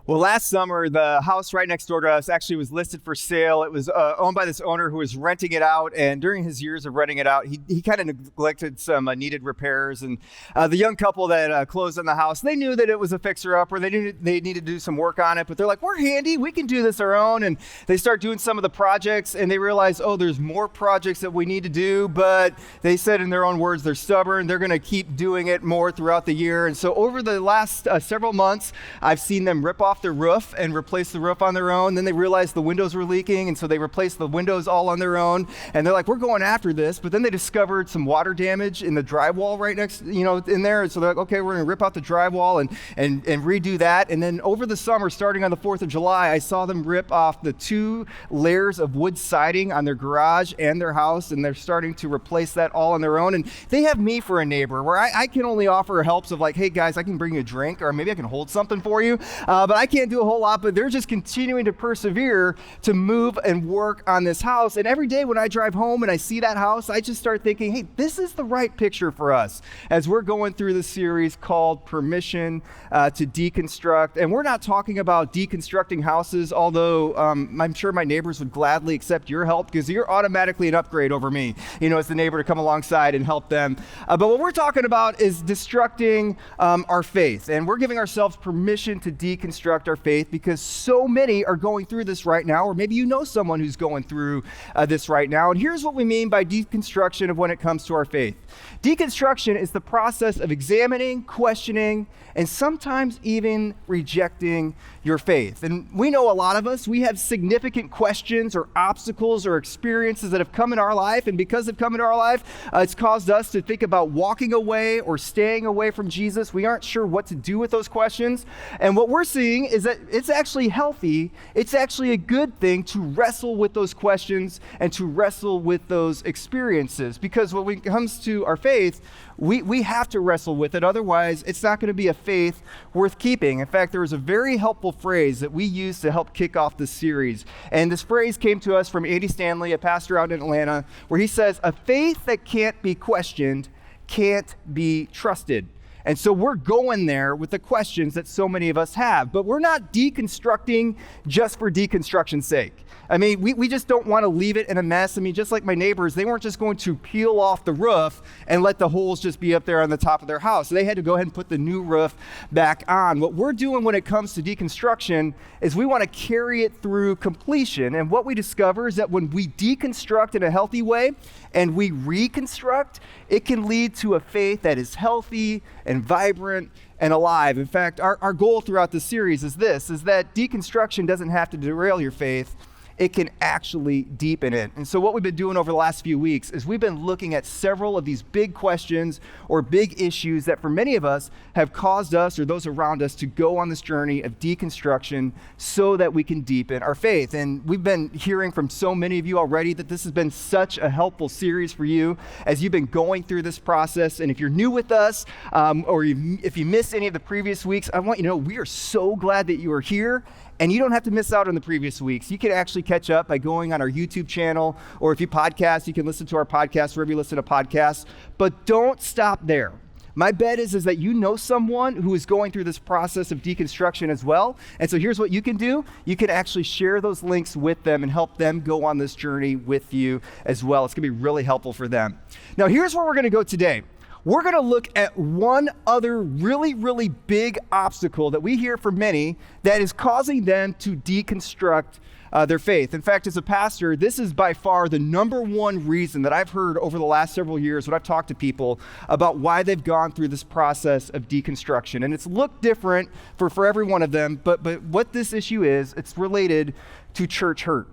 Well, last summer, the house right next door to us actually was listed for sale. It was owned by this owner who was renting it out. And during his years of renting it out, he kind of neglected some needed repairs. And the young couple that closed on the house, they knew that it was a fixer-upper. They knew they needed to do some work on it. But they're like, we're handy. We can do this our own. And they start doing some of the projects. And they realize, oh, there's more projects that we need to do. But they said in their own words, they're stubborn. They're going to keep doing it more throughout the year. And so over the last several months, I've seen them rip off their roof and replace the roof on their own. Then they realized the windows were leaking, and so they replaced the windows all on their own. And they're like, we're going after this. But then they discovered some water damage in the drywall right next, in there. And so they're like, okay, we're going to rip out the drywall and redo that. And then over the summer, starting on the 4th of July, I saw them rip off the 2 layers of wood siding on their garage and their house, and they're starting to replace that all on their own. And they have me for a neighbor where I can only offer helps of like, hey guys, I can bring you a drink, or maybe I can hold something for you. But I can't do a whole lot, but they're just continuing to persevere to move and work on this house. And every day when I drive home and I see that house, I just start thinking, hey, this is the right picture for us as we're going through this series called Permission to Deconstruct. And we're not talking about deconstructing houses, although I'm sure my neighbors would gladly accept your help because you're automatically an upgrade over me, as the neighbor to come alongside and help them. But what we're talking about is destructing our faith. And we're giving ourselves permission to deconstruct our faith because so many are going through this right now, or maybe you know someone who's going through this right now. And here's what we mean by deconstruction of when it comes to our faith. Deconstruction is the process of examining, questioning, and sometimes even rejecting your faith. And we know a lot of us, we have significant questions or obstacles or experiences that have come in our life. And because they've come into our life, it's caused us to think about walking away or staying away from Jesus. We aren't sure what to do with those questions. And what we're seeing is that it's actually healthy. It's actually a good thing to wrestle with those questions and to wrestle with those experiences. Because when it comes to our faith, we have to wrestle with it. Otherwise, it's not going to be a faith worth keeping. In fact, there was a very helpful phrase that we used to help kick off this series. And this phrase came to us from Andy Stanley, a pastor out in Atlanta, where he says, a faith that can't be questioned can't be trusted. And so we're going there with the questions that so many of us have, but we're not deconstructing just for deconstruction's sake. I mean, we just don't want to leave it in a mess. I mean, just like my neighbors, they weren't just going to peel off the roof and let the holes just be up there on the top of their house. They had to go ahead and put the new roof back on. What we're doing when it comes to deconstruction is we want to carry it through completion. And what we discover is that when we deconstruct in a healthy way and we reconstruct, it can lead to a faith that is healthy and vibrant and alive. In fact, our goal throughout the series is that deconstruction doesn't have to derail your faith. It can actually deepen it. And so what we've been doing over the last few weeks is we've been looking at several of these big questions or big issues that for many of us have caused us or those around us to go on this journey of deconstruction so that we can deepen our faith. And we've been hearing from so many of you already that this has been such a helpful series for you as you've been going through this process. And if you're new with us or if you missed any of the previous weeks, I want you to know we are so glad that you are here. And you don't have to miss out on the previous weeks. You can actually catch up by going on our YouTube channel, or if you podcast, you can listen to our podcast wherever you listen to podcasts. But don't stop there. My bet is that you know someone who is going through this process of deconstruction as well. And so here's what you can do. You can actually share those links with them and help them go on this journey with you as well. It's going to be really helpful for them. Now, here's where we're going to go today. We're going to look at one other really, really big obstacle that we hear from many that is causing them to deconstruct their faith. In fact, as a pastor, this is by far the number one reason that I've heard over the last several years when I've talked to people about why they've gone through this process of deconstruction. And it's looked different for every one of them, but what this issue is, it's related to church hurt.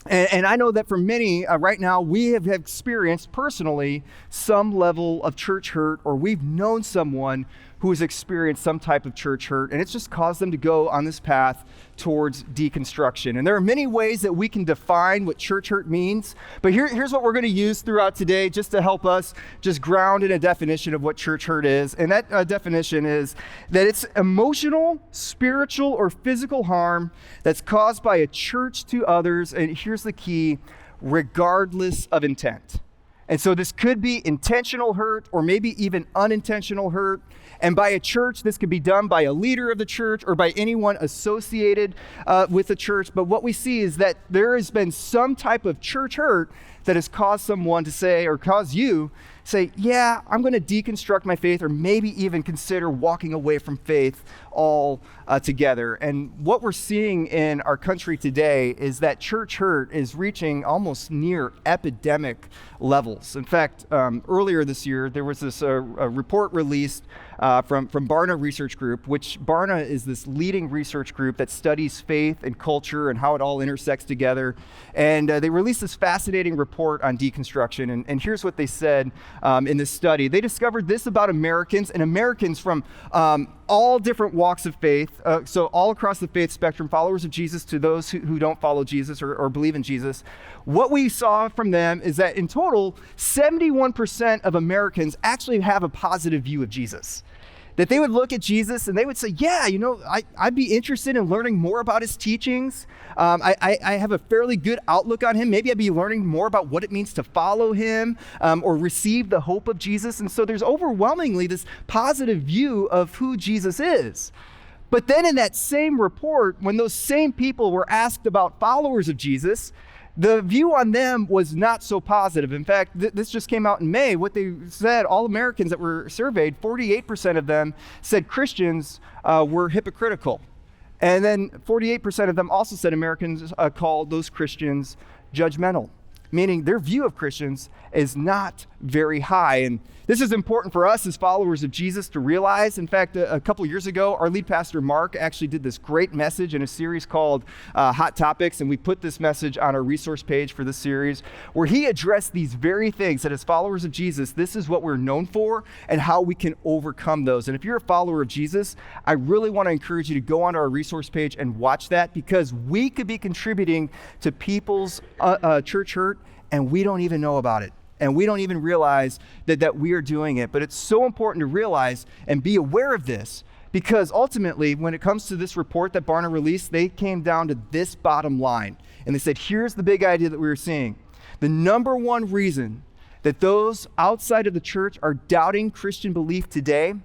And I know that for many right now, we have experienced personally some level of church hurt, or we've known someone who has experienced some type of church hurt, and it's just caused them to go on this path towards deconstruction. And there are many ways that we can define what church hurt means, but here's what we're going to use throughout today just to help us just ground in a definition of what church hurt is. And that definition is that it's emotional, spiritual, or physical harm that's caused by a church to others, and here's the key, regardless of intent. And so this could be intentional hurt or maybe even unintentional hurt. And by a church, this could be done by a leader of the church or by anyone associated with the church. But what we see is that there has been some type of church hurt that has caused someone to say, or caused you say, yeah, I'm going to deconstruct my faith, or maybe even consider walking away from faith all together. And what we're seeing in our country today is that church hurt is reaching almost near epidemic levels. In fact, earlier this year, there was this a report released from Barna Research Group, which Barna is this leading research group that studies faith and culture and how it all intersects together. And they released this fascinating report on deconstruction. And here's what they said in this study. They discovered this about Americans, and Americans from all different walks of faith, so all across the faith spectrum, followers of Jesus to those who don't follow Jesus or believe in Jesus. What we saw from them is that in total, 71% of Americans actually have a positive view of Jesus. That they would look at Jesus and they would say, yeah, I'd be interested in learning more about his teachings. I have a fairly good outlook on him. Maybe I'd be learning more about what it means to follow him or receive the hope of Jesus. And so there's overwhelmingly this positive view of who Jesus is. But then in that same report, when those same people were asked about followers of Jesus, the view on them was not so positive. In fact, this just came out in May. What they said, all Americans that were surveyed, 48% of them said Christians were hypocritical. And then 48% of them also said Americans called those Christians judgmental, meaning their view of Christians is not very high. And this is important for us as followers of Jesus to realize. In fact, a couple years ago, our lead pastor, Mark, actually did this great message in a series called Hot Topics, and we put this message on our resource page for this series, where he addressed these very things that as followers of Jesus, this is what we're known for and how we can overcome those. And if you're a follower of Jesus, I really want to encourage you to go onto our resource page and watch that, because we could be contributing to people's church hurt, and we don't even know about it. And we don't even realize that we are doing it. But it's so important to realize and be aware of this, because ultimately, when it comes to this report that Barna released, they came down to this bottom line. And they said, here's the big idea that we were seeing. The number one reason that those outside of the church are doubting Christian belief today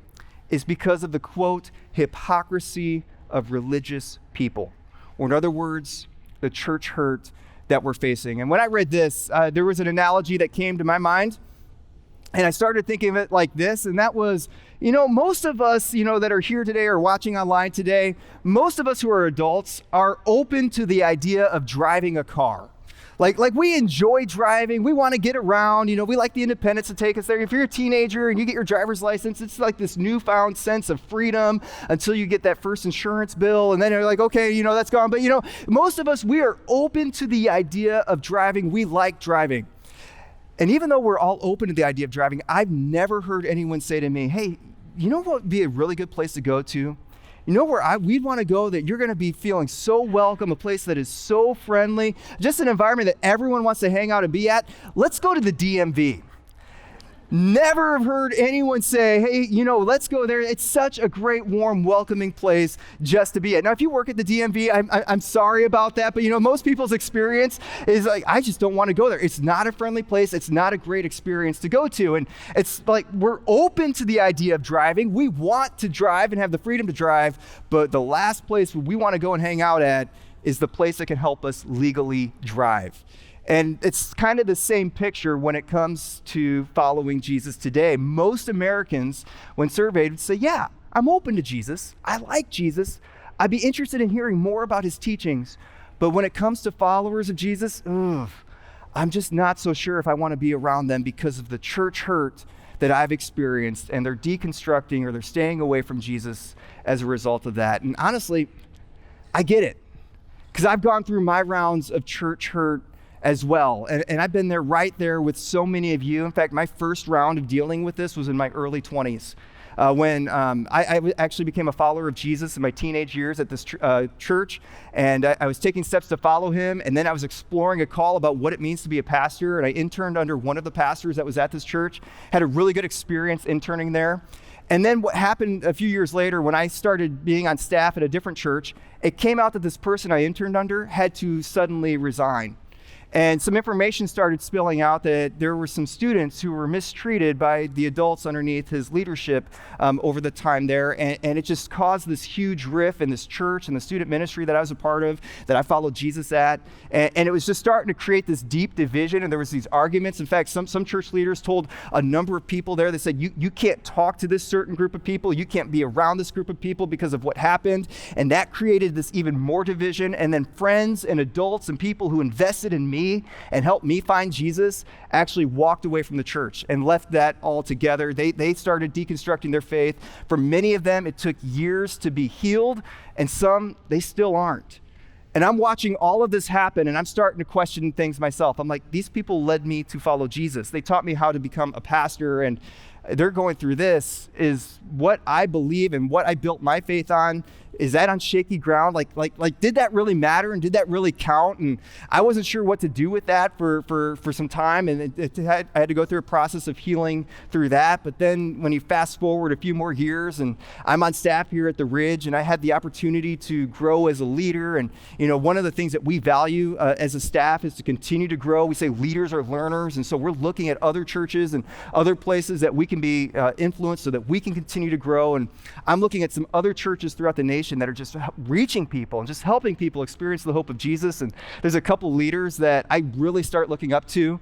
is because of the, quote, hypocrisy of religious people. Or in other words, the church hurt that we're facing. And when I read this, there was an analogy that came to my mind, and I started thinking of it like this, and that was, most of us, that are here today or watching online today, most of us who are adults are open to the idea of driving a car. Like we enjoy driving. We want to get around. We like the independence to take us there. If you're a teenager and you get your driver's license, it's like this newfound sense of freedom until you get that first insurance bill. And then you're like, okay, that's gone. But, most of us, we are open to the idea of driving. We like driving. And even though we're all open to the idea of driving, I've never heard anyone say to me, hey, what would be a really good place to go to? Where we'd want to go that you're going to be feeling so welcome, a place that is so friendly, just an environment that everyone wants to hang out and be at. Let's go to the DMV. Never have heard anyone say, hey, let's go there. It's such a great, warm, welcoming place just to be at. Now, if you work at the DMV, I'm sorry about that, but most people's experience is like, I just don't want to go there. It's not a friendly place. It's not a great experience to go to. And it's like, we're open to the idea of driving. We want to drive and have the freedom to drive, but the last place we want to go and hang out at is the place that can help us legally drive. And it's kind of the same picture when it comes to following Jesus today. Most Americans, when surveyed, would say, yeah, I'm open to Jesus. I like Jesus. I'd be interested in hearing more about his teachings. But when it comes to followers of Jesus, I'm just not so sure if I want to be around them because of the church hurt that I've experienced, and they're deconstructing or they're staying away from Jesus as a result of that. And honestly, I get it, because I've gone through my rounds of church hurt as well. And I've been right there with so many of you. In fact, my first round of dealing with this was in my early 20s. When I actually became a follower of Jesus in my teenage years at this church, and I was taking steps to follow him, and then I was exploring a call about what it means to be a pastor, and I interned under one of the pastors that was at this church, had a really good experience interning there. And then what happened a few years later, when I started being on staff at a different church, it came out that this person I interned under had to suddenly resign. And some information started spilling out that there were some students who were mistreated by the adults underneath his leadership over the time there. And it just caused this huge rift in this church and the student ministry that I was a part of, that I followed Jesus at. And it was just starting to create this deep division. And there was these arguments. In fact, some church leaders told a number of people there, they said, you can't talk to this certain group of people. You can't be around this group of people because of what happened. And that created this even more division. And then friends and adults and people who invested in me and helped me find Jesus actually walked away from the church and left that all together. They started deconstructing their faith. For many of them, it took years to be healed, and some, they still aren't. And I'm watching all of this happen, and I'm starting to question things myself. I'm like, these people led me to follow Jesus. They taught me how to become a pastor, and they're going through this. Is what I believe and what I built my faith on, is that on shaky ground? Like, did that really matter, and did that really count? And I wasn't sure what to do with that for some time, and I had to go through a process of healing through that. But then when you fast forward a few more years, and I'm on staff here at the Ridge, and I had the opportunity to grow as a leader. And one of the things that we value as a staff is to continue to grow. We say leaders are learners, and so we're looking at other churches and other places that we can be influenced so that we can continue to grow. And I'm looking at some other churches throughout the nation that are just reaching people and just helping people experience the hope of Jesus. And there's a couple leaders that I really start looking up to,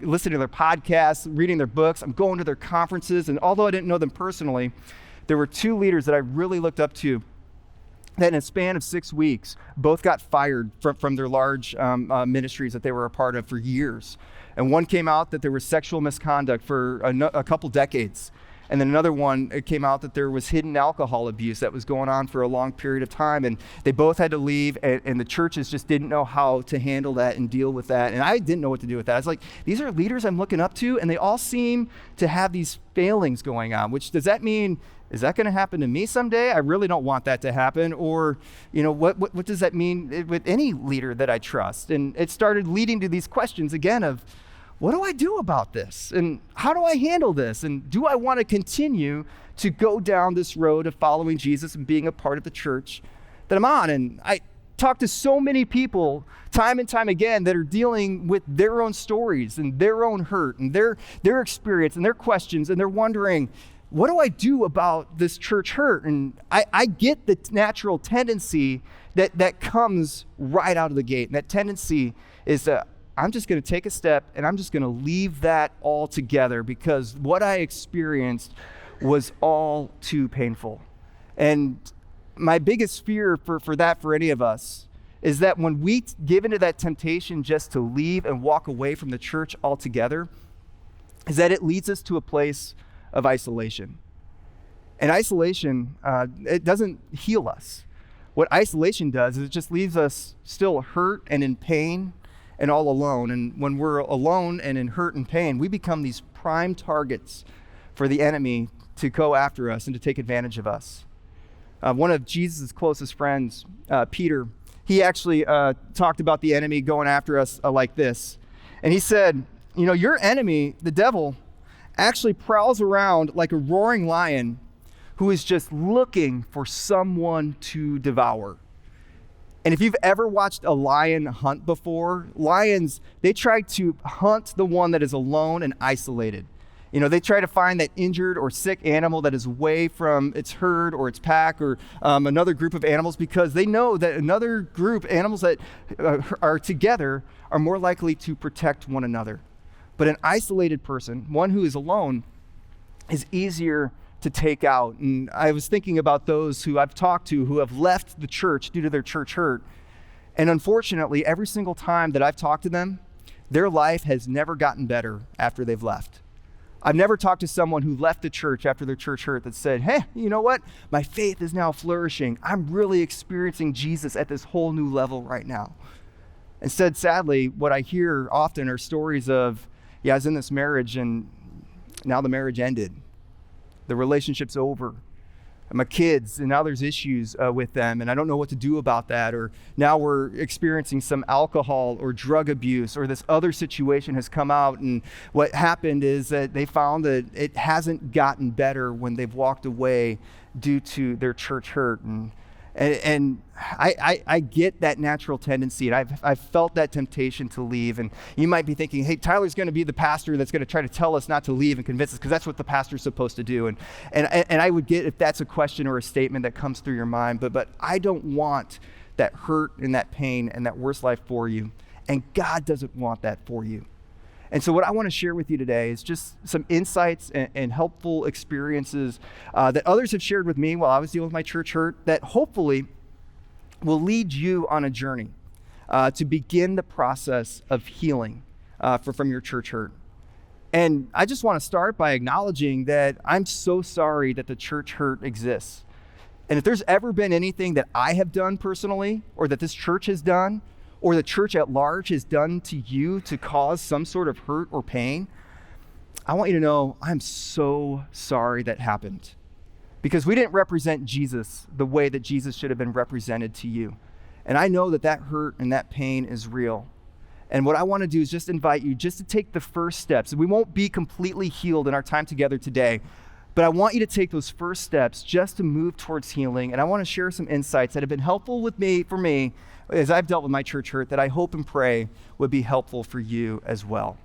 listening to their podcasts, reading their books. I'm going to their conferences. And although I didn't know them personally, there were two leaders that I really looked up to that in a span of 6 weeks, both got fired from their large ministries that they were a part of for years. And one came out that there was sexual misconduct for a couple decades. And then another one, it came out that there was hidden alcohol abuse that was going on for a long period of time. And they both had to leave, and the churches just didn't know how to handle that and deal with that. And I didn't know what to do with that. I was like, these are leaders I'm looking up to, and they all seem to have these failings going on, which does that mean, is that going to happen to me someday? I really don't want that to happen. Or, what does that mean with any leader that I trust? And it started leading to these questions again of, what do I do about this? And how do I handle this? And do I want to continue to go down this road of following Jesus and being a part of the church that I'm on? And I talk to so many people time and time again that are dealing with their own stories and their own hurt and their experience and their questions, and they're wondering, what do I do about this church hurt? And I get the natural tendency that comes right out of the gate. And that tendency is I'm just going to take a step and I'm just going to leave that all together because what I experienced was all too painful. And my biggest fear for any of us is that when we give into that temptation just to leave and walk away from the church altogether, is that it leads us to a place of isolation. And isolation, it doesn't heal us. What isolation does is it just leaves us still hurt and in pain and all alone. And when we're alone and in hurt and pain, we become these prime targets for the enemy to go after us and to take advantage of us. One of Jesus' closest friends, Peter, he actually talked about the enemy going after us like this. And he said, your enemy, the devil, actually prowls around like a roaring lion who is just looking for someone to devour. And if you've ever watched a lion hunt before, lions, they try to hunt the one that is alone and isolated. They try to find that injured or sick animal that is away from its herd or its pack or another group of animals, because they know that another group, animals that are together, are more likely to protect one another. But an isolated person, one who is alone, is easier to take out. And I was thinking about those who I've talked to who have left the church due to their church hurt. And unfortunately, every single time that I've talked to them, their life has never gotten better after they've left. I've never talked to someone who left the church after their church hurt that said, hey, you know what? My faith is now flourishing. I'm really experiencing Jesus at this whole new level right now. Instead, sadly, what I hear often are stories of, I was in this marriage and now the marriage ended. The relationship's over. And my kids, and now there's issues with them, and I don't know what to do about that. Or now we're experiencing some alcohol or drug abuse, or this other situation has come out, and what happened is that they found that it hasn't gotten better when they've walked away due to their church hurt. And And I get that natural tendency, and I've felt that temptation to leave. And you might be thinking, hey, Tyler's going to be the pastor that's going to try to tell us not to leave and convince us, because that's what the pastor's supposed to do. And I would get if that's a question or a statement that comes through your mind, but I don't want that hurt and that pain and that worse life for you. And God doesn't want that for you. And so what I want to share with you today is just some insights and helpful experiences that others have shared with me while I was dealing with my church hurt that hopefully will lead you on a journey to begin the process of healing from your church hurt. And I just want to start by acknowledging that I'm so sorry that the church hurt exists. And if there's ever been anything that I have done personally, or that this church has done, or the church at large has done to you to cause some sort of hurt or pain, I want you to know I'm so sorry that happened, because we didn't represent Jesus the way that Jesus should have been represented to you. And I know that that hurt and that pain is real. And what I want to do is just invite you just to take the first steps. And we won't be completely healed in our time together today, but I want you to take those first steps just to move towards healing. And I want to share some insights that have been helpful for me, as I've dealt with my church hurt, that I hope and pray would be helpful for you as well.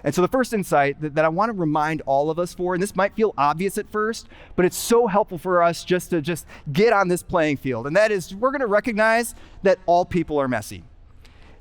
And so the first insight that I want to remind all of us for, and this might feel obvious at first, but it's so helpful for us just to get on this playing field. And that is, we're going to recognize that all people are messy.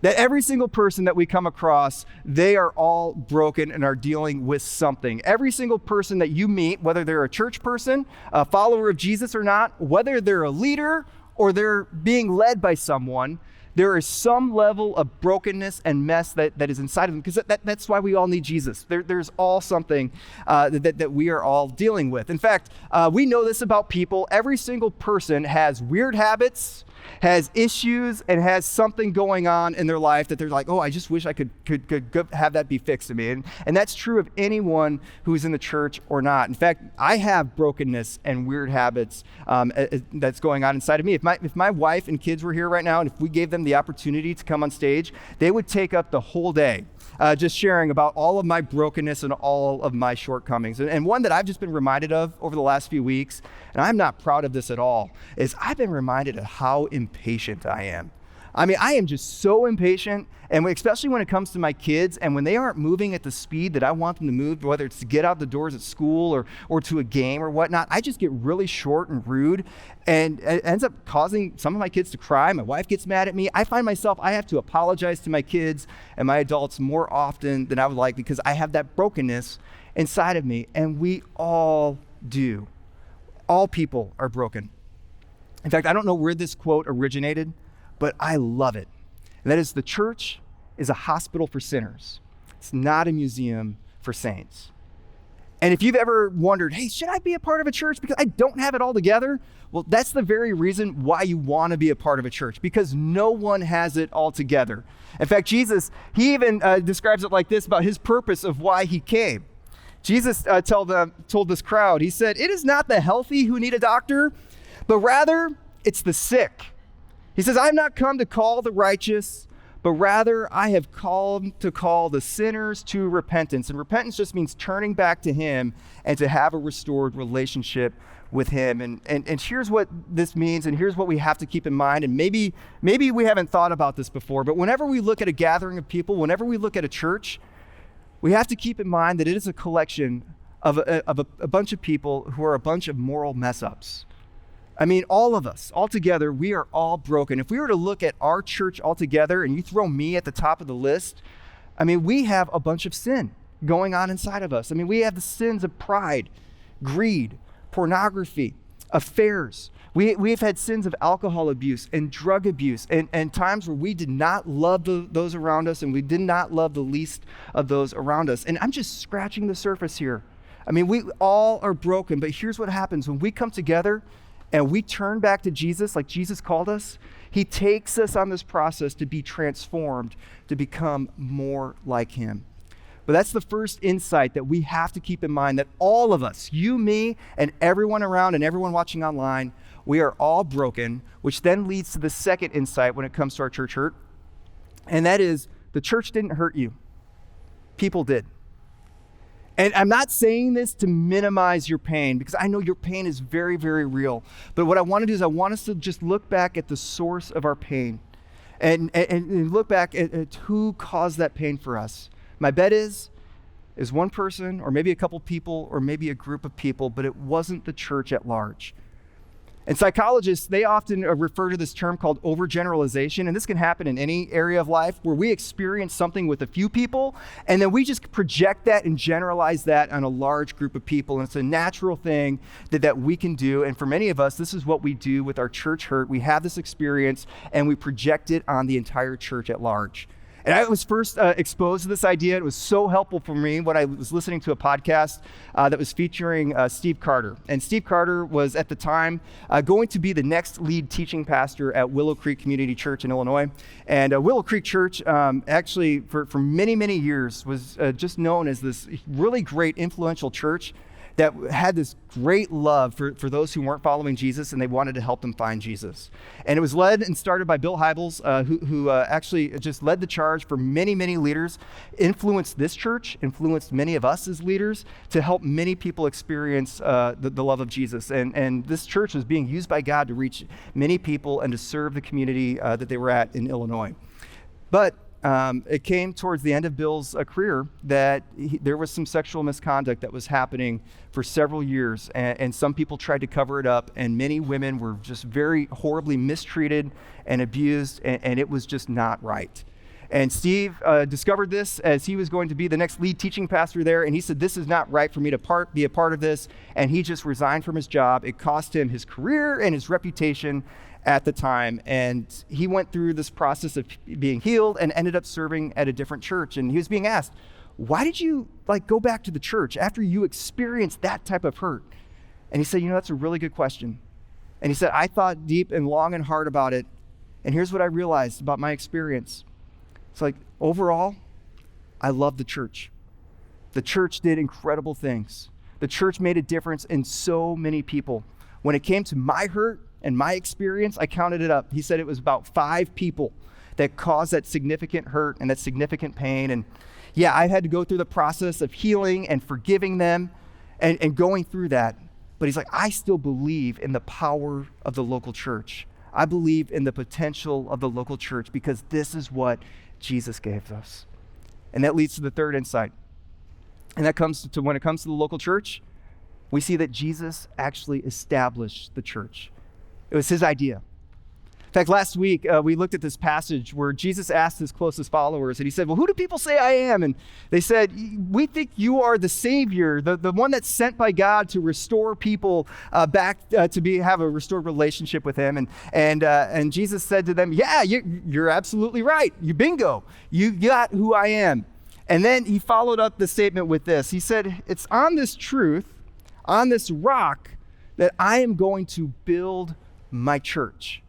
That every single person that we come across, they are all broken and are dealing with something. Every single person that you meet, whether they're a church person, a follower of Jesus or not, whether they're a leader or they're being led by someone, there is some level of brokenness and mess that is inside of them, because that's why we all need Jesus. There's all something that we are all dealing with. In fact, we know this about people. Every single person has weird habits, has issues, and has something going on in their life that they're like, oh, I just wish I could have that be fixed to me. And that's true of anyone who's in the church or not. In fact, I have brokenness and weird habits that's going on inside of me. If my wife and kids were here right now, and if we gave them the opportunity to come on stage, they would take up the whole day just sharing about all of my brokenness and all of my shortcomings. And one that I've just been reminded of over the last few weeks, and I'm not proud of this at all, is I've been reminded of how impatient I am. I mean, I am just so impatient, and especially when it comes to my kids, and when they aren't moving at the speed that I want them to move, whether it's to get out the doors at school or to a game or whatnot, I just get really short and rude, and it ends up causing some of my kids to cry. My wife gets mad at me. I find myself, I have to apologize to my kids and my adults more often than I would like, because I have that brokenness inside of me, and we all do. All people are broken. In fact, I don't know where this quote originated, but I love it. And that is, the church is a hospital for sinners. It's not a museum for saints. And if you've ever wondered, hey, should I be a part of a church because I don't have it all together? Well, that's the very reason why you want to be a part of a church, because no one has it all together. In fact, Jesus, he even describes it like this about his purpose of why he came. Jesus told this crowd, he said, "It is not the healthy who need a doctor, but rather it's the sick." He says, "I have not come to call the righteous, but rather I have come to call the sinners to repentance." And repentance just means turning back to him and to have a restored relationship with him. And here's what this means, and here's what we have to keep in mind. And maybe we haven't thought about this before, but whenever we look at a gathering of people, whenever we look at a church, we have to keep in mind that it is a collection of a bunch of people who are a bunch of moral mess-ups. I mean, all of us, all together, we are all broken. If we were to look at our church all together and you throw me at the top of the list, I mean, we have a bunch of sin going on inside of us. I mean, we have the sins of pride, greed, pornography, affairs. We've had sins of alcohol abuse and drug abuse, and times where we did not love those around us, and we did not love the least of those around us. And I'm just scratching the surface here. I mean, we all are broken, but here's what happens when we come together and we turn back to Jesus like Jesus called us. He takes us on this process to be transformed, to become more like him. But that's the first insight that we have to keep in mind, that all of us, you, me, and everyone around and everyone watching online, we are all broken, which then leads to the second insight when it comes to our church hurt. And that is, the church didn't hurt you. People did. And I'm not saying this to minimize your pain, because I know your pain is very, very real. But what I want to do is I want us to just look back at the source of our pain and look back at who caused that pain for us. My bet is one person, or maybe a couple people, or maybe a group of people, but it wasn't the church at large. And psychologists, they often refer to this term called overgeneralization, and this can happen in any area of life where we experience something with a few people, and then we just project that and generalize that on a large group of people, and it's a natural thing that we can do, and for many of us, this is what we do with our church hurt. We have this experience, and we project it on the entire church at large. And I was first exposed to this idea. It was so helpful for me when I was listening to a podcast that was featuring Steve Carter. And Steve Carter was at the time going to be the next lead teaching pastor at Willow Creek Community Church in Illinois. And Willow Creek Church actually for many, many years was just known as this really great influential church that had this great love for those who weren't following Jesus, and they wanted to help them find Jesus. And it was led and started by Bill Hybels, who actually just led the charge for many, many leaders, influenced this church, influenced many of us as leaders to help many people experience the love of Jesus. And this church was being used by God to reach many people and to serve the community that they were at in Illinois. But it came towards the end of Bill's career that there was some sexual misconduct that was happening for several years, and some people tried to cover it up, and many women were just very horribly mistreated and abused, and it was just not right. And Steve discovered this as he was going to be the next lead teaching pastor there, and he said, this is not right for me to be a part of this, and he just resigned from his job. It cost him his career and his reputation at the time, and he went through this process of being healed and ended up serving at a different church. And he was being asked, why did you go back to the church after you experienced that type of hurt? And he said, that's a really good question. And he said, I thought deep and long and hard about it, and here's what I realized about my experience. It's overall, I love the church. The church did incredible things. The church made a difference in so many people. When it came to my hurt and my experience, I counted it up. He said it was about 5 people that caused that significant hurt and that significant pain. And yeah, I had to go through the process of healing and forgiving them and going through that. But he's like, I still believe in the power of the local church. I believe in the potential of the local church because this is what Jesus gave us. And that leads to the third insight. And that comes to when it comes to the local church, we see that Jesus actually established the church. It was his idea. In fact, last week, we looked at this passage where Jesus asked his closest followers, and he said, well, who do people say I am? And they said, we think you are the Savior, the one that's sent by God to restore people back to have a restored relationship with him. And Jesus said to them, yeah, you're absolutely right. You bingo. You got who I am. And then he followed up the statement with this. He said, it's on this truth, on this rock, that I am going to build my church.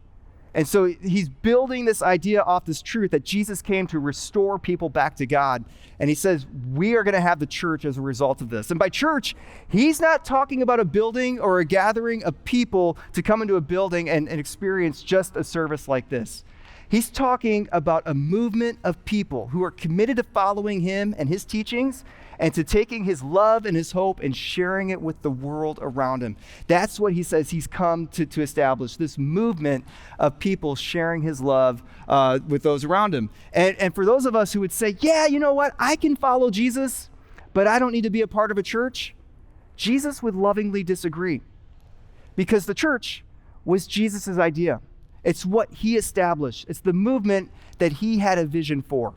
And so he's building this idea off this truth that Jesus came to restore people back to God. And he says, we are going to have the church as a result of this. And by church, he's not talking about a building or a gathering of people to come into a building and experience just a service like this. He's talking about a movement of people who are committed to following him and his teachings and to taking his love and his hope and sharing it with the world around him. That's what he says he's come to establish, this movement of people sharing his love with those around him. And for those of us who would say, yeah, you know what, I can follow Jesus, but I don't need to be a part of a church, Jesus would lovingly disagree, because the church was Jesus's idea. It's what he established. It's the movement that he had a vision for.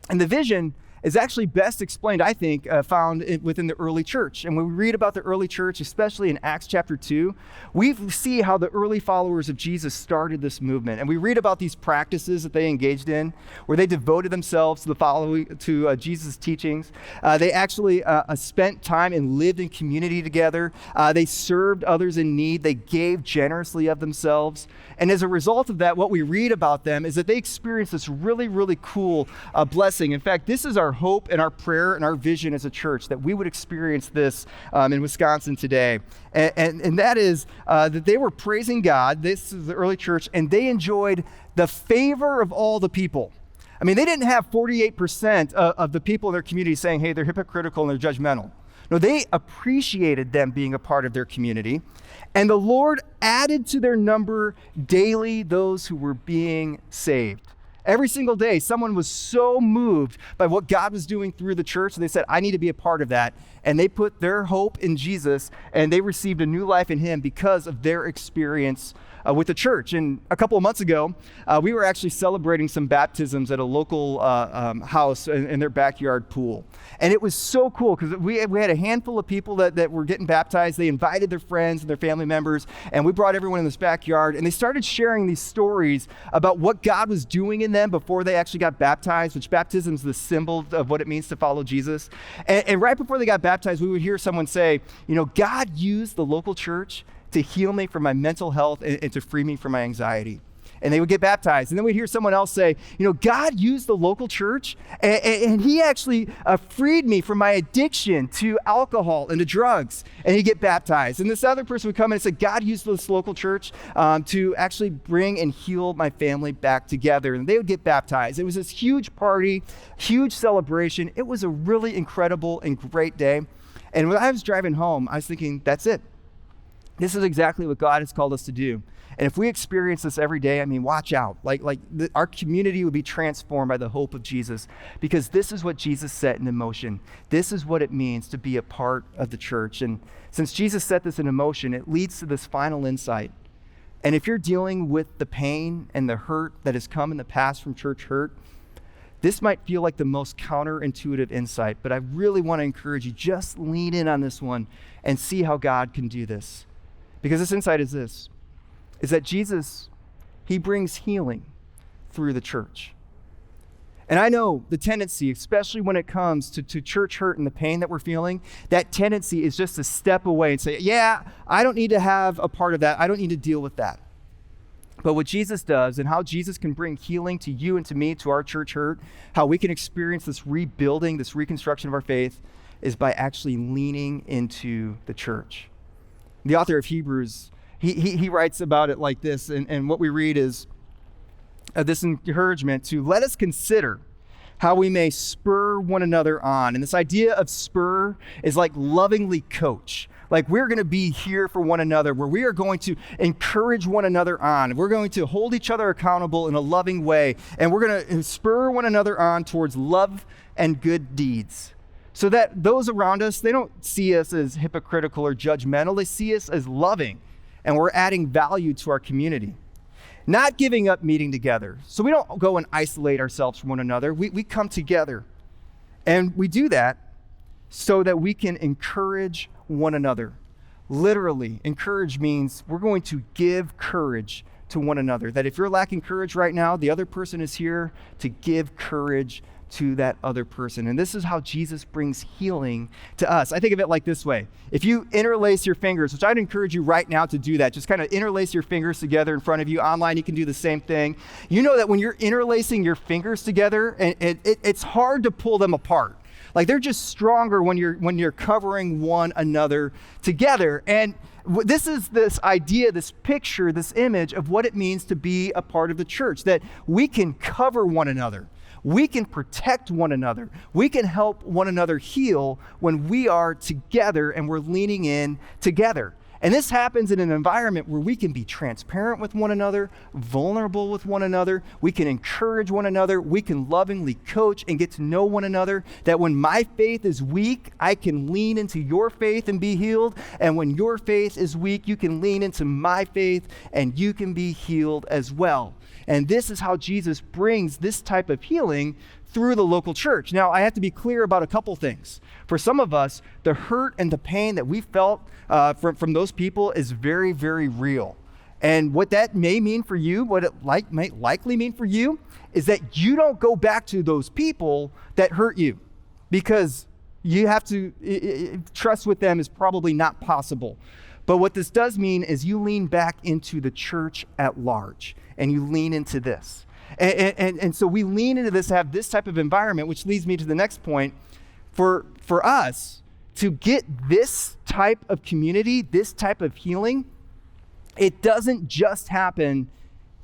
And the vision is actually best explained, I think, found within the early church. And when we read about the early church, especially in Acts chapter 2, we see how the early followers of Jesus started this movement. And we read about these practices that they engaged in, where they devoted themselves to Jesus' teachings. They actually spent time and lived in community together. They served others in need. They gave generously of themselves. And as a result of that, what we read about them is that they experienced this really, really cool blessing. In fact, this is our hope and our prayer and our vision as a church, that we would experience this in Wisconsin today. And that is that they were praising God. This is the early church, and they enjoyed the favor of all the people. I mean, they didn't have 48% of the people in their community saying, hey, they're hypocritical and they're judgmental. No, they appreciated them being a part of their community. And the Lord added to their number daily those who were being saved. Every single day, someone was so moved by what God was doing through the church, they said, I need to be a part of that. And they put their hope in Jesus, and they received a new life in him because of their experience with the church. And a couple of months ago, we were actually celebrating some baptisms at a local house in their backyard pool. And it was so cool because we had a handful of people that were getting baptized. They invited their friends and their family members, and we brought everyone in this backyard, and they started sharing these stories about what God was doing in them before they actually got baptized, which baptism is the symbol of what it means to follow Jesus. And right before they got baptized, we would hear someone say, God used the local church to heal me from my mental health and to free me from my anxiety. And they would get baptized. And then we'd hear someone else say, God used the local church and he actually freed me from my addiction to alcohol and to drugs. And he'd get baptized. And this other person would come in and say, God used this local church to actually bring and heal my family back together. And they would get baptized. It was this huge party, huge celebration. It was a really incredible and great day. And when I was driving home, I was thinking, that's it. This is exactly what God has called us to do. And if we experience this every day, watch out. Our community would be transformed by the hope of Jesus, because this is what Jesus set in motion. This is what it means to be a part of the church. And since Jesus set this in motion, it leads to this final insight. And if you're dealing with the pain and the hurt that has come in the past from church hurt, this might feel like the most counterintuitive insight, but I really want to encourage you, just lean in on this one and see how God can do this. Because this insight is this, is that Jesus, he brings healing through the church. And I know the tendency, especially when it comes to church hurt and the pain that we're feeling, that tendency is just to step away and say, yeah, I don't need to have a part of that. I don't need to deal with that. But what Jesus does and how Jesus can bring healing to you and to me, to our church hurt, how we can experience this rebuilding, this reconstruction of our faith, is by actually leaning into the church. The author of Hebrews, he writes about it like this, and what we read is this encouragement to let us consider how we may spur one another on. And this idea of spur is like lovingly coach. Like we're going to be here for one another, where we are going to encourage one another on. We're going to hold each other accountable in a loving way, and we're going to spur one another on towards love and good deeds. So that those around us, they don't see us as hypocritical or judgmental. They see us as loving, and we're adding value to our community. Not giving up meeting together. So we don't go and isolate ourselves from one another. We come together, and we do that so that we can encourage one another. Literally, encourage means we're going to give courage to one another. That if you're lacking courage right now, the other person is here to give courage to that other person. And this is how Jesus brings healing to us. I think of it like this way. If you interlace your fingers, which I'd encourage you right now to do that, just kind of interlace your fingers together in front of you. Online, you can do the same thing. You know that when you're interlacing your fingers together, it's hard to pull them apart. Like they're just stronger when you're covering one another together. And this is this idea, this picture, this image of what it means to be a part of the church, that we can cover one another. We can protect one another. We can help one another heal when we are together and we're leaning in together. And this happens in an environment where we can be transparent with one another, vulnerable with one another. We can encourage one another. We can lovingly coach and get to know one another. That when my faith is weak, I can lean into your faith and be healed. And when your faith is weak, you can lean into my faith and you can be healed as well. And this is how Jesus brings this type of healing through the local church. Now, I have to be clear about a couple things. For some of us, the hurt and the pain that we felt from those people is very, very real. And what that may mean for you, what it might likely mean for you, is that you don't go back to those people that hurt you, because you have to trust with them is probably not possible. But what this does mean is you lean back into the church at large, and you lean into this. And so we lean into this, have this type of environment, which leads me to the next point. For us to get this type of community, this type of healing, it doesn't just happen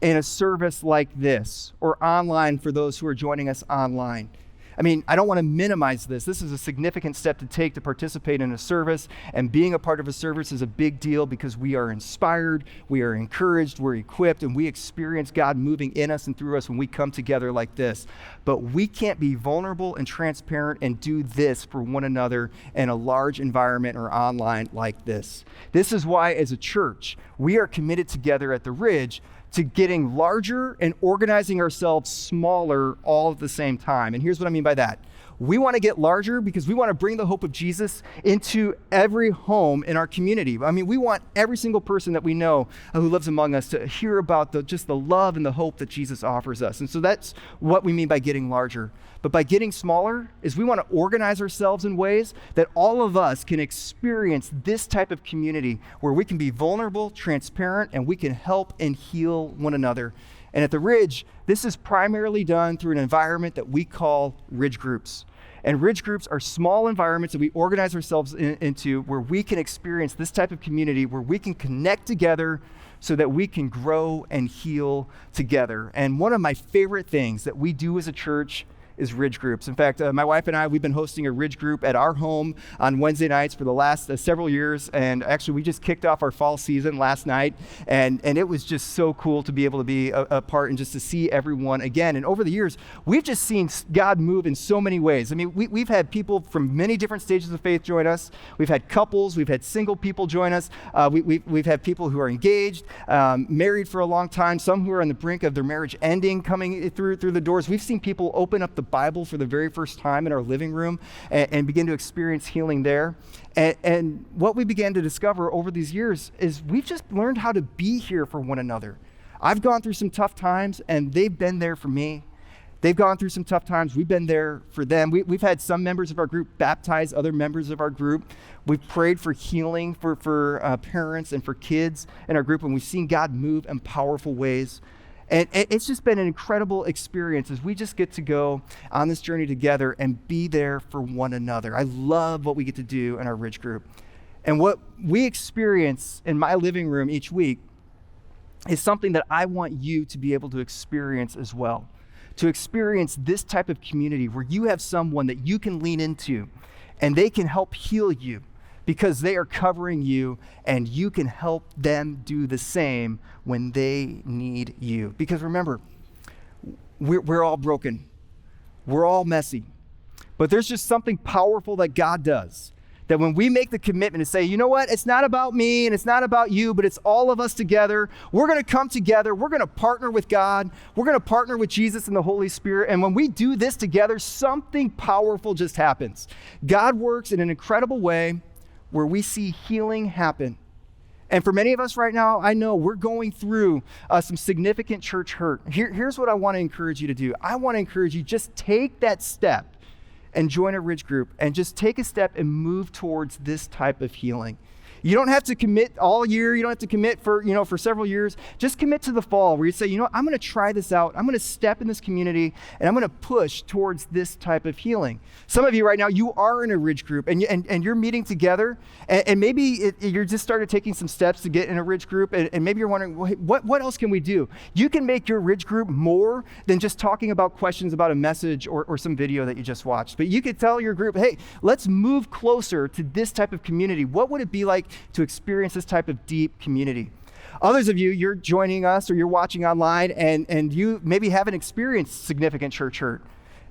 in a service like this, or online for those who are joining us online. I mean, I don't want to minimize this. This is a significant step to take to participate in a service, and being a part of a service is a big deal because we are inspired, we are encouraged, we're equipped, and we experience God moving in us and through us when we come together like this. But we can't be vulnerable and transparent and do this for one another in a large environment or online like this. This is why, as a church, we are committed together at the Ridge to getting larger and organizing ourselves smaller all at the same time. And here's what I mean by that. We want to get larger because we want to bring the hope of Jesus into every home in our community. I mean, we want every single person that we know who lives among us to hear about just the love and the hope that Jesus offers us. And so that's what we mean by getting larger. But by getting smaller is we want to organize ourselves in ways that all of us can experience this type of community where we can be vulnerable, transparent, and we can help and heal one another. And at the Ridge, this is primarily done through an environment that we call Ridge Groups. And Ridge Groups are small environments that we organize ourselves into where we can experience this type of community, where we can connect together so that we can grow and heal together. And one of my favorite things that we do as a church is Ridge Groups. In fact, my wife and I, we've been hosting a Ridge Group at our home on Wednesday nights for the last several years. And actually, we just kicked off our fall season last night. And it was just so cool to be able to be a part and just to see everyone again. And over the years, we've just seen God move in so many ways. I mean, we've had people from many different stages of faith join us. We've had couples. We've had single people join us. We've had people who are engaged, married for a long time, some who are on the brink of their marriage ending, coming through the doors. We've seen people open up the Bible for the very first time in our living room and begin to experience healing there. And what we began to discover over these years is we've just learned how to be here for one another. I've gone through some tough times, and they've been there for me. They've gone through some tough times. We've been there for them. We've had some members of our group baptize other members of our group. We've prayed for healing for parents and for kids in our group, and we've seen God move in powerful ways. And it's just been an incredible experience as we just get to go on this journey together and be there for one another. I love what we get to do in our Ridge Group. And what we experience in my living room each week is something that I want you to be able to experience as well. To experience this type of community where you have someone that you can lean into and they can help heal you, because they are covering you, and you can help them do the same when they need you. Because remember, we're all broken. We're all messy. But there's just something powerful that God does. That when we make the commitment to say, you know what, it's not about me and it's not about you, but it's all of us together. We're going to come together. We're going to partner with God. We're going to partner with Jesus and the Holy Spirit. And when we do this together, something powerful just happens. God works in an incredible way where we see healing happen. And for many of us right now, I know we're going through some significant church hurt. Here's what I want to encourage you to do. I want to encourage you, just take that step and join a Ridge Group, and just take a step and move towards this type of healing. You don't have to commit all year. You don't have to commit for several years. Just commit to the fall where you say, I'm going to try this out. I'm going to step in this community and I'm going to push towards this type of healing. Some of you right now, you are in a Ridge Group and you're meeting together, and maybe you're just started taking some steps to get in a Ridge Group, and maybe you're wondering, well, what else can we do? You can make your Ridge Group more than just talking about questions about a message or some video that you just watched. But you could tell your group, hey, let's move closer to this type of community. What would it be like to experience this type of deep community? Others of you, you're joining us or you're watching online and you maybe haven't experienced significant church hurt.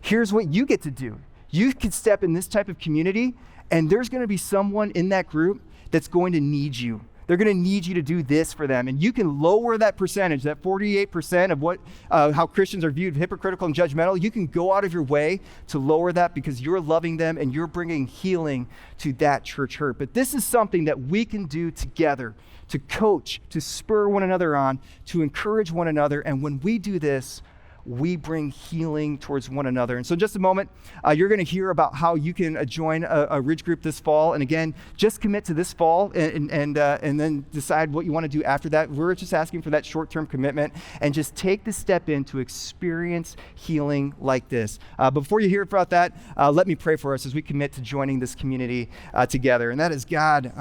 Here's what you get to do. You can step in this type of community, and there's going to be someone in that group that's going to need you. They're going to need you to do this for them. And you can lower that percentage, that 48% of how Christians are viewed hypocritical and judgmental. You can go out of your way to lower that because you're loving them and you're bringing healing to that church hurt. But this is something that we can do together to coach, to spur one another on, to encourage one another. And when we do this, we bring healing towards one another. And so in just a moment, you're going to hear about how you can join a Ridge Group this fall. And again, just commit to this fall and then decide what you want to do after that. We're just asking for that short-term commitment and just take the step in to experience healing like this. Before you hear about that, let me pray for us as we commit to joining this community together. And that is, God,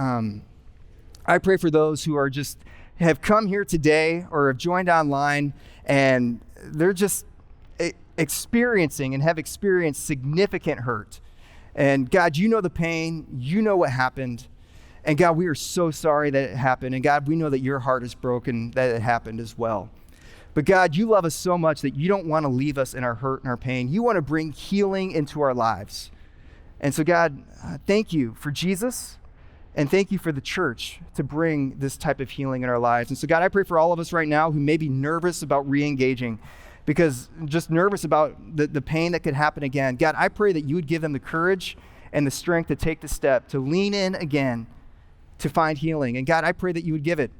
I pray for those who are just have come here today or have joined online and they're just experiencing and have experienced significant hurt. And God, you know the pain, you know what happened. And God, we are so sorry that it happened. And God, we know that your heart is broken that it happened as well. But God, you love us so much that you don't want to leave us in our hurt and our pain. You want to bring healing into our lives. And so God, thank you for Jesus. And thank you for the church to bring this type of healing in our lives. And so God, I pray for all of us right now who may be nervous about re-engaging, because just nervous about the pain that could happen again. God, I pray that you would give them the courage and the strength to take the step, to lean in again, to find healing. And God, I pray that you would give it.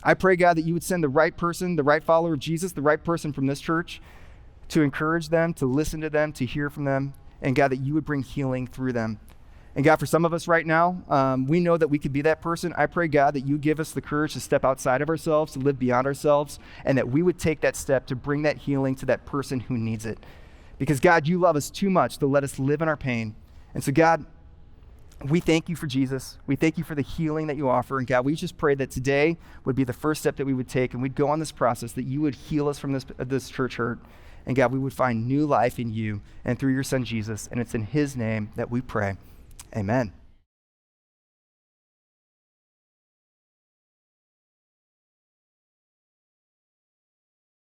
I pray, God, that you would send the right person, the right follower of Jesus, the right person from this church to encourage them, to listen to them, to hear from them. And God, that you would bring healing through them. And God, for some of us right now, we know that we could be that person. I pray, God, that you give us the courage to step outside of ourselves, to live beyond ourselves, and that we would take that step to bring that healing to that person who needs it. Because God, you love us too much to let us live in our pain. And so God, we thank you for Jesus. We thank you for the healing that you offer. And God, we just pray that today would be the first step that we would take, and we'd go on this process, that you would heal us from this church hurt. And God, we would find new life in you and through your son, Jesus. And it's in his name that we pray. Amen.